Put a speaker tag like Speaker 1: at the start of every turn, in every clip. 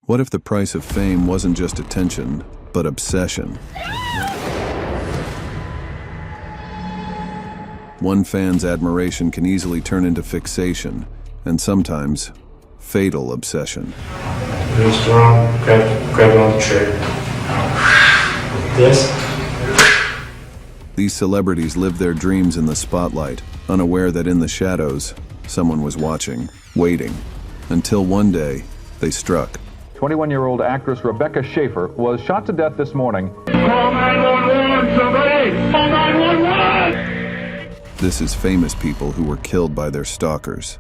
Speaker 1: What if the price of fame wasn't just attention, but obsession? One fan's admiration can easily turn into fixation, and sometimes fatal obsession.
Speaker 2: Really strong, grab on the trigger. This?
Speaker 1: These celebrities live their dreams in the spotlight, unaware that in the shadows, someone was watching, waiting, until one day, they struck.
Speaker 3: 21-year-old actress Rebecca Schaefer was shot to death this morning.
Speaker 4: Call 911, somebody! Call 911!
Speaker 1: This is famous people who were killed by their stalkers.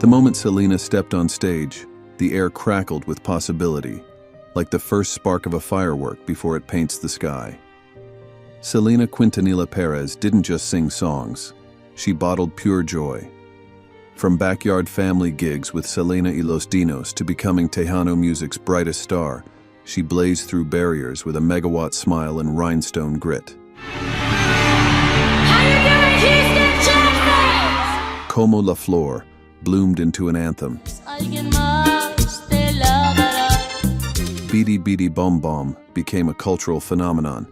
Speaker 1: The moment Selena stepped on stage, the air crackled with possibility, like the first spark of a firework before it paints the sky. Selena Quintanilla Perez didn't just sing songs, she bottled pure joy. From backyard family gigs with Selena y Los Dinos to becoming Tejano music's brightest star, she blazed through barriers with a megawatt smile and rhinestone grit.
Speaker 5: How you doing, Houston Texans?
Speaker 1: Como la Flor bloomed into an anthem. Beady Beady Bom Bom became a cultural phenomenon.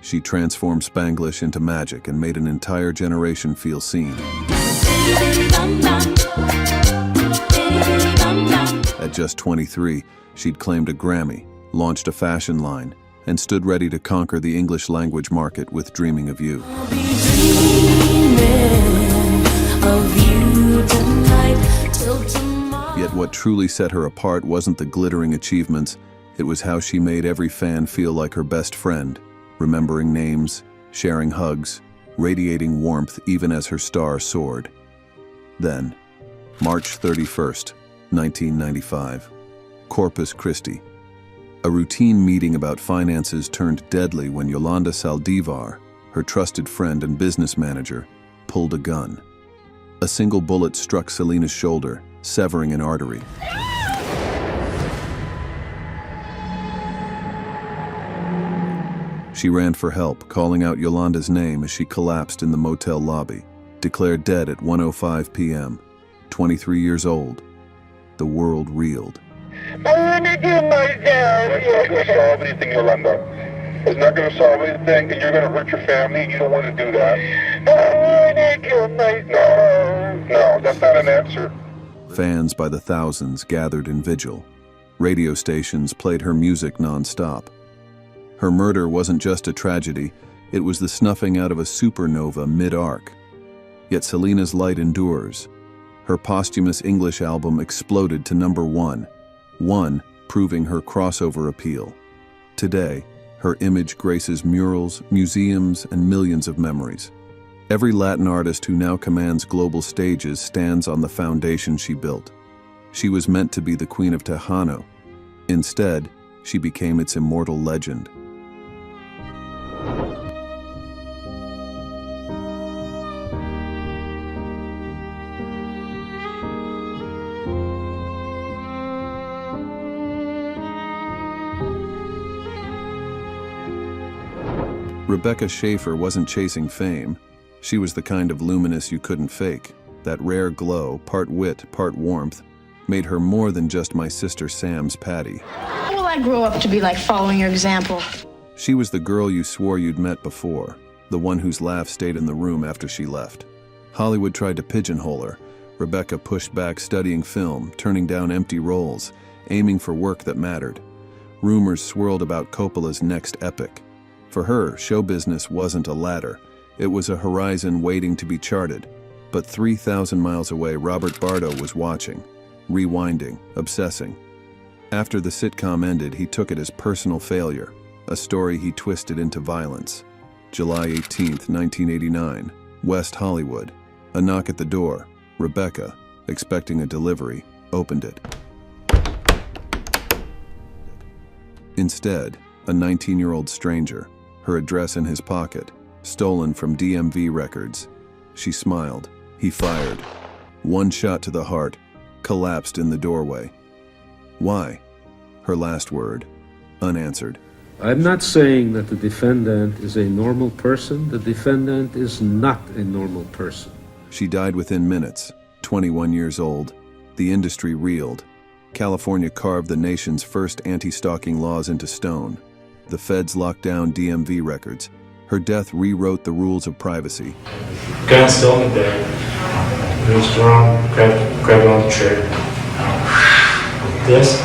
Speaker 1: She transformed Spanglish into magic and made an entire generation feel seen. At just 23, she'd claimed a Grammy, launched a fashion line, and stood ready to conquer the English language market with Dreaming of You. Yet what truly set her apart wasn't the glittering achievements, it was how she made every fan feel like her best friend, remembering names, sharing hugs, radiating warmth even as her star soared. Then, March 31st, 1995, Corpus Christi. A routine meeting about finances turned deadly when Yolanda Saldivar, her trusted friend and business manager, pulled a gun. A single bullet struck Selena's shoulder, severing an artery. She ran for help, calling out Yolanda's name as she collapsed in the motel lobby, declared dead at 1:05 p.m., 23 years old. The world reeled.
Speaker 4: I want to kill myself! It's not going to solve anything, Yolanda. It's not going to solve anything, and you're going to hurt your family. You don't want to do that. I want to kill myself! No, that's not an answer.
Speaker 1: Fans by the thousands gathered in vigil. Radio stations played her music non-stop. Her murder wasn't just a tragedy, it was the snuffing out of a supernova mid-arc. Yet Selena's light endures. Her posthumous English album exploded to #1, proving her crossover appeal. Today, her image graces murals, museums, and millions of memories. Every Latin artist who now commands global stages stands on the foundation she built. She was meant to be the Queen of Tejano. Instead, she became its immortal legend. Rebecca Schaefer wasn't chasing fame. She was the kind of luminous you couldn't fake. That rare glow, part wit, part warmth, made her more than just my sister Sam's Patty.
Speaker 5: How will I grow up to be like following your example?
Speaker 1: She was the girl you swore you'd met before, the one whose laugh stayed in the room after she left. Hollywood tried to pigeonhole her. Rebecca pushed back studying film, turning down empty roles, aiming for work that mattered. Rumors swirled about Coppola's next epic. For her, show business wasn't a ladder. It was a horizon waiting to be charted. But 3,000 miles away, Robert Bardo was watching, rewinding, obsessing. After the sitcom ended, he took it as personal failure, a story he twisted into violence. July 18, 1989, West Hollywood. A knock at the door. Rebecca, expecting a delivery, opened it. Instead, a 19-year-old stranger, her address in his pocket, stolen from DMV records. She smiled. He fired. One shot to the heart, collapsed in the doorway. Why? Her last word, unanswered.
Speaker 6: I'm not saying that the defendant is a normal person. The defendant is not a normal person.
Speaker 1: She died within minutes, 21 years old. The industry reeled. California carved the nation's first anti-stalking laws into stone. The feds locked down DMV records. Her death rewrote the rules of privacy.
Speaker 2: Gun's still in the bag. Reached around, grabbed on the trigger. This.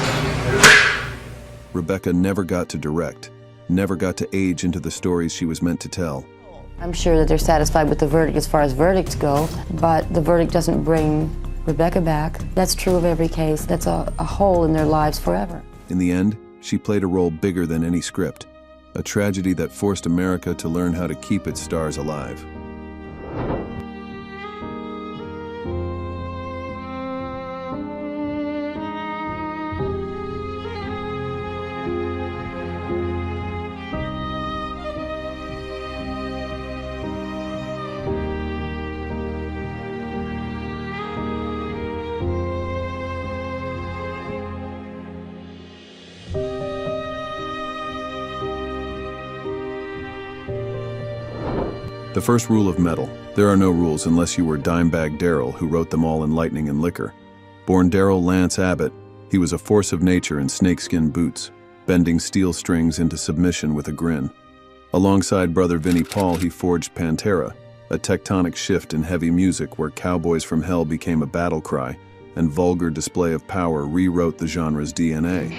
Speaker 1: Rebecca never got to direct, never got to age into the stories she was meant to tell.
Speaker 7: I'm sure that they're satisfied with the verdict as far as verdicts go, but the verdict doesn't bring Rebecca back. That's true of every case. That's a hole in their lives forever.
Speaker 1: In the end, she played a role bigger than any script, a tragedy that forced America to learn how to keep its stars alive. The first rule of metal: there are no rules unless you were Dimebag Darrell, who wrote them all in lightning and liquor. Born Darrell Lance Abbott, he was a force of nature in snakeskin boots, bending steel strings into submission with a grin. Alongside brother Vinnie Paul, he forged Pantera, a tectonic shift in heavy music where Cowboys from Hell became a battle cry, and vulgar display of power rewrote the genre's DNA.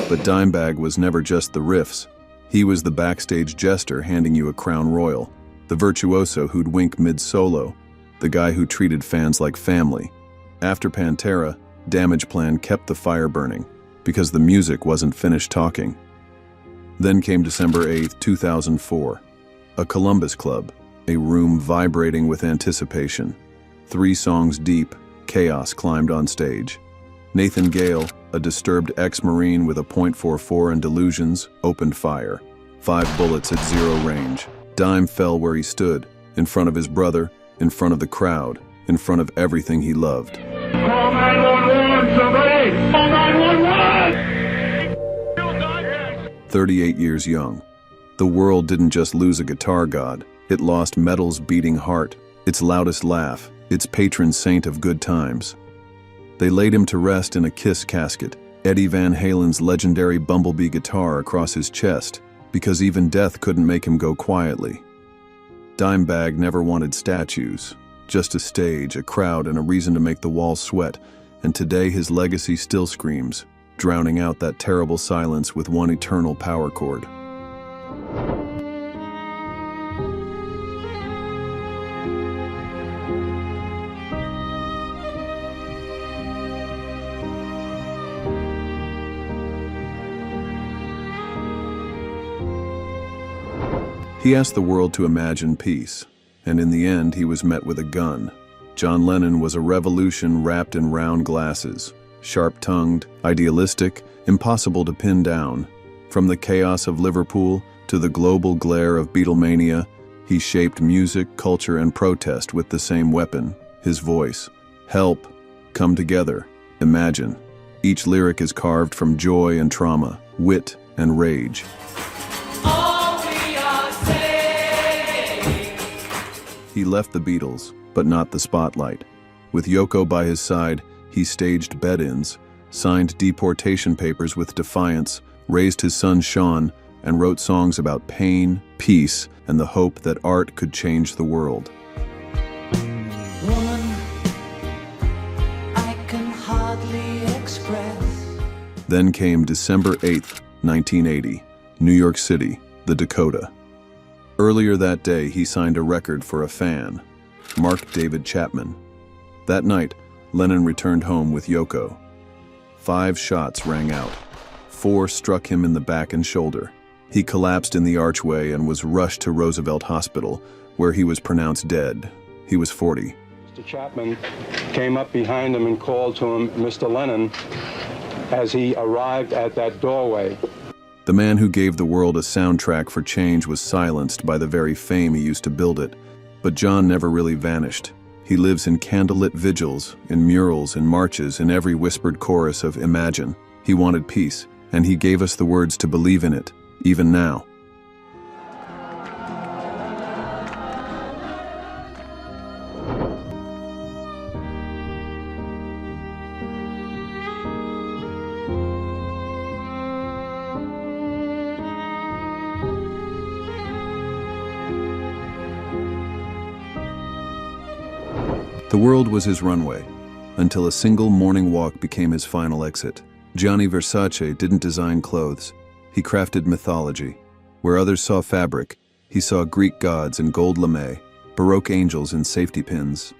Speaker 1: But Dimebag was never just the riffs. He was the backstage jester handing you a crown royal, the virtuoso who'd wink mid-solo, the guy who treated fans like family. After Pantera, Damage Plan kept the fire burning, because the music wasn't finished talking. Then came December 8, 2004. A Columbus Club, a room vibrating with anticipation. 3 songs deep, chaos climbed on stage. Nathan Gale, a disturbed ex-Marine with a .44 and delusions, opened fire. 5 bullets at 0 range. Dime fell where he stood, in front of his brother, in front of the crowd, in front of everything he loved.
Speaker 4: Call 911, somebody! Call 911!
Speaker 1: 38 years young. The world didn't just lose a guitar god, it lost metal's beating heart, its loudest laugh, its patron saint of good times. They laid him to rest in a Kiss casket, Eddie Van Halen's legendary Bumblebee guitar across his chest, because even death couldn't make him go quietly. Dimebag never wanted statues, just a stage, a crowd, and a reason to make the walls sweat, and today his legacy still screams, drowning out that terrible silence with one eternal power chord. He asked the world to imagine peace, and in the end he was met with a gun. John Lennon was a revolution wrapped in round glasses, sharp-tongued, idealistic, impossible to pin down. From the chaos of Liverpool to the global glare of Beatlemania, he shaped music, culture, and protest with the same weapon, his voice. Help, come together, imagine. Each lyric is carved from joy and trauma, wit and rage. He left the Beatles, but not the spotlight. With Yoko by his side, he staged bed-ins, signed deportation papers with defiance, raised his son Sean, and wrote songs about pain, peace, and the hope that art could change the world.
Speaker 8: Woman, I can hardly express.
Speaker 1: Then came December 8th, 1980, New York City, the Dakota. Earlier that day, he signed a record for a fan, Mark David Chapman. That night, Lennon returned home with Yoko. 5 shots rang out. 4 struck him in the back and shoulder. He collapsed in the archway and was rushed to Roosevelt Hospital, where he was pronounced dead. He was 40.
Speaker 9: Mr. Chapman came up behind him and called to him, Mr. Lennon, as he arrived at that doorway.
Speaker 1: The man who gave the world a soundtrack for change was silenced by the very fame he used to build it. But John never really vanished. He He lives in candlelit vigils, in murals, in marches, in every whispered chorus of Imagine. He wanted peace, and he gave us the words to believe in it, even now. The world was his runway, until a single morning walk became his final exit. Gianni Versace didn't design clothes. He crafted mythology. Where others saw fabric, he saw Greek gods in gold lame, Baroque angels in safety pins.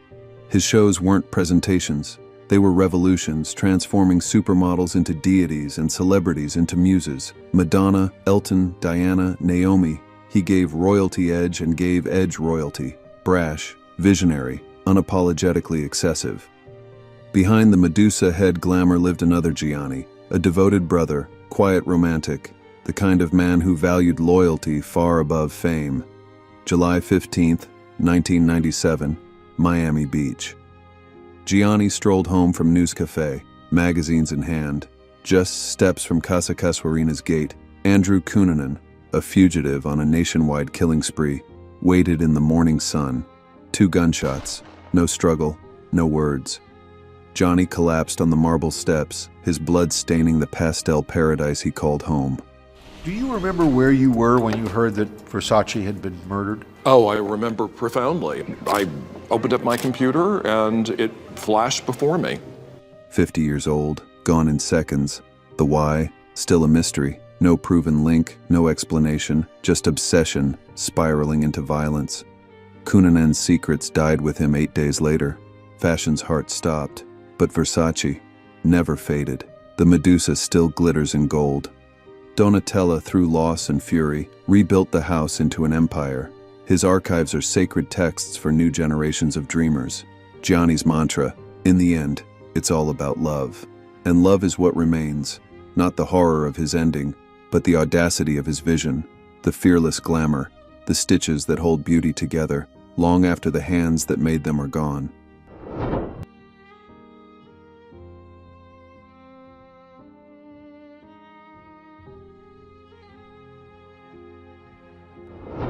Speaker 1: His shows weren't presentations. They were revolutions, transforming supermodels into deities and celebrities into muses. Madonna, Elton, Diana, Naomi. He gave royalty edge and gave edge royalty. Brash, visionary, unapologetically excessive. Behind the Medusa head glamour lived another Gianni, a devoted brother, quiet romantic, the kind of man who valued loyalty far above fame. July 15th, 1997, Miami Beach. Gianni strolled home from News Cafe, magazines in hand. Just steps from Casa Casuarina's gate, Andrew Cunanan, a fugitive on a nationwide killing spree, waited in the morning sun. 2 gunshots. No struggle, no words. Johnny collapsed on the marble steps, his blood staining the pastel paradise he called home.
Speaker 10: Do you remember where you were when you heard that Versace had been murdered?
Speaker 11: Oh, I remember profoundly. I opened up my computer and it flashed before me.
Speaker 1: 50 years old, gone in seconds. The why, still a mystery. No proven link, no explanation, just obsession, spiraling into violence. Cunanan's secrets died with him 8 days later. Fashion's heart stopped, but Versace never faded. The Medusa still glitters in gold. Donatella, through loss and fury, rebuilt the house into an empire. His archives are sacred texts for new generations of dreamers. Gianni's mantra, in the end, it's all about love. And love is what remains, not the horror of his ending, but the audacity of his vision, the fearless glamour, the stitches that hold beauty together, long after the hands that made them are gone.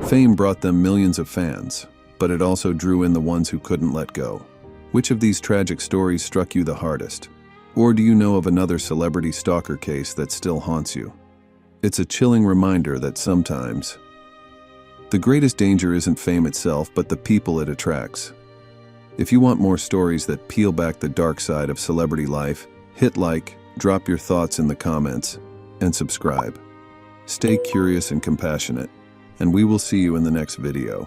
Speaker 1: Fame brought them millions of fans, but it also drew in the ones who couldn't let go. Which of these tragic stories struck you the hardest? Or do you know of another celebrity stalker case that still haunts you? It's a chilling reminder that sometimes the greatest danger isn't fame itself, but the people it attracts. If you want more stories that peel back the dark side of celebrity life, hit like, drop your thoughts in the comments, and subscribe. Stay curious and compassionate, and we will see you in the next video.